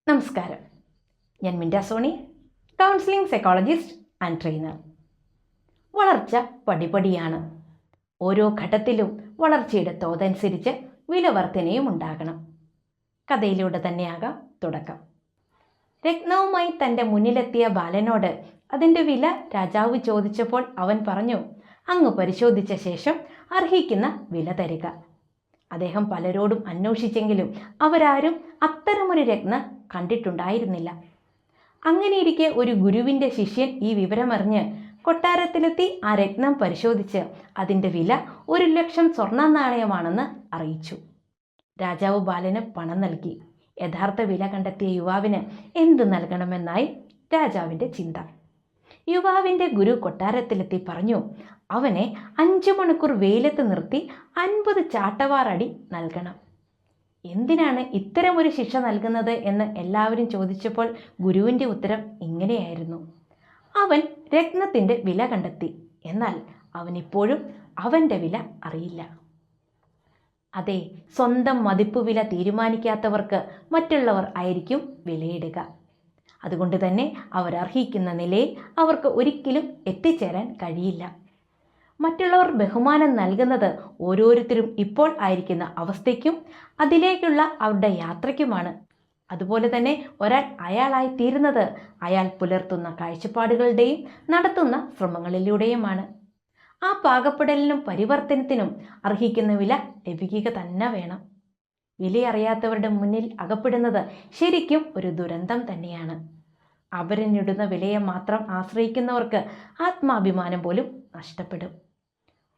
നമസ്കാരം. ഞാൻ Minda Soni, counselling psychologist and trainer. വളർച്ച പടിപടിയാണ്. ഓരോ ഘട്ടത്തിലും വളർച്ചയുടെ തോതനുസരിച്ച് വില വർധനയും ഉണ്ടാകണം. കഥയിലൂടെ തന്നെയാകാം തുടക്കം. രത്നവുമായി തൻ്റെ മുന്നിലെത്തിയ ബാലനോട് അതിൻ്റെ വില രാജാവ് ചോദിച്ചപ്പോൾ അവൻ പറഞ്ഞു, അങ്ങ് പരിശോധിച്ച ശേഷം അർഹിക്കുന്ന വില തരിക. അദ്ദേഹം പലരോടും അന്വേഷിച്ചെങ്കിലും അവരാരും അത്തരമൊരു രത്നം കണ്ടിട്ടുണ്ടായിരുന്നില്ല. അങ്ങനെയിരിക്കെ ഒരു ഗുരുവിൻ്റെ ശിഷ്യൻ ഈ വിവരമറിഞ്ഞ് കൊട്ടാരത്തിലെത്തി ആ രത്നം പരിശോധിച്ച് അതിൻ്റെ വില 1,00,000 സ്വർണ്ണ നാണയമാണെന്ന് അറിയിച്ചു. രാജാവ് ബാലന് പണം നൽകി. യഥാർത്ഥ വില കണ്ടെത്തിയ യുവാവിന് എന്ത് നൽകണമെന്നായി രാജാവിൻ്റെ ചിന്ത. യുവാവിൻ്റെ ഗുരു കൊട്ടാരത്തിലെത്തി പറഞ്ഞു, അവനെ 5 മണിക്കൂർ വെയിലത്ത് നിർത്തി 50 ചാട്ടവാറടി നൽകണം. എന്തിനാണ് ഇത്തരമൊരു ശിക്ഷ നൽകുന്നത് എന്ന് എല്ലാവരും ചോദിച്ചപ്പോൾ ഗുരുവിൻ്റെ ഉത്തരം ഇങ്ങനെയായിരുന്നു: അവൻ രത്നത്തിൻ്റെ വില കണ്ടെത്തി, എന്നാൽ അവനിപ്പോഴും അവൻ്റെ വില അറിയില്ല. അതെ, സ്വന്തം മതിപ്പ് വില തീരുമാനിക്കാത്തവർക്ക് മറ്റുള്ളവർ ആയിരിക്കും വിലയിടുക. അതുകൊണ്ട് തന്നെ അവരർഹിക്കുന്ന നിലയിൽ അവർക്ക് ഒരിക്കലും എത്തിച്ചേരാൻ കഴിയില്ല. മറ്റുള്ളവർ ബഹുമാനം നൽകുന്നത് ഓരോരുത്തരും ഇപ്പോൾ ആയിരിക്കുന്ന അവസ്ഥയ്ക്കും അതിലേക്കുള്ള അവരുടെ യാത്രയ്ക്കുമാണ്. അതുപോലെ തന്നെ ഒരാൾ അയാളായി തീരുന്നത് അയാൾ പുലർത്തുന്ന കാഴ്ചപ്പാടുകളുടെയും നടത്തുന്ന ശ്രമങ്ങളിലൂടെയുമാണ്. ആ പാകപ്പെടലിനും പരിവർത്തനത്തിനും അർഹിക്കുന്ന വില ലഭിക്കുക തന്നെ വേണം. വിലയറിയാത്തവരുടെ മുന്നിൽ അകപ്പെടുന്നത് ശരിക്കും ഒരു ദുരന്തം തന്നെയാണ്. അവരിനിടുന്ന വിലയെ മാത്രം ആശ്രയിക്കുന്നവർക്ക് ആത്മാഭിമാനം പോലും നഷ്ടപ്പെടും.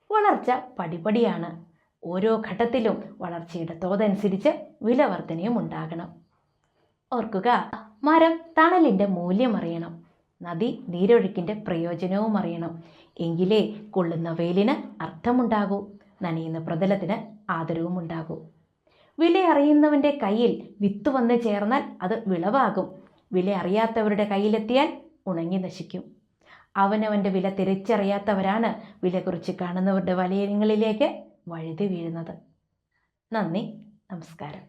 വളർച്ച പടിപടിയാണ്. ഓരോ ഘട്ടത്തിലും വളർച്ചയുടെ തോതനുസരിച്ച് വില വർധനയും ഉണ്ടാകണം. ഓർക്കുക, മരം തണലിൻ്റെ മൂല്യം അറിയണം, നദി നീരൊഴുക്കിൻ്റെ പ്രയോജനവും അറിയണം. എങ്കിലേ കൊള്ളുന്ന വെയിലിന് അർത്ഥമുണ്ടാകൂ, നനയുന്ന പ്രതലത്തിന് ആദരവും ഉണ്ടാകൂ. വില അറിയുന്നവൻ്റെ കയ്യിൽ വിത്ത് വന്ന് ചേർന്നാൽ അത് വിളവാകും. വില അറിയാത്തവരുടെ കയ്യിലെത്തിയാൽ ഉണങ്ങി നശിക്കും. അവനവൻ്റെ വില തിരിച്ചറിയാത്തവരാണ് വില കുറിച്ച് കാണുന്നവരുടെ വലയങ്ങളിലേക്ക് വഴുതി വീഴുന്നത്. നന്ദി, നമസ്കാരം.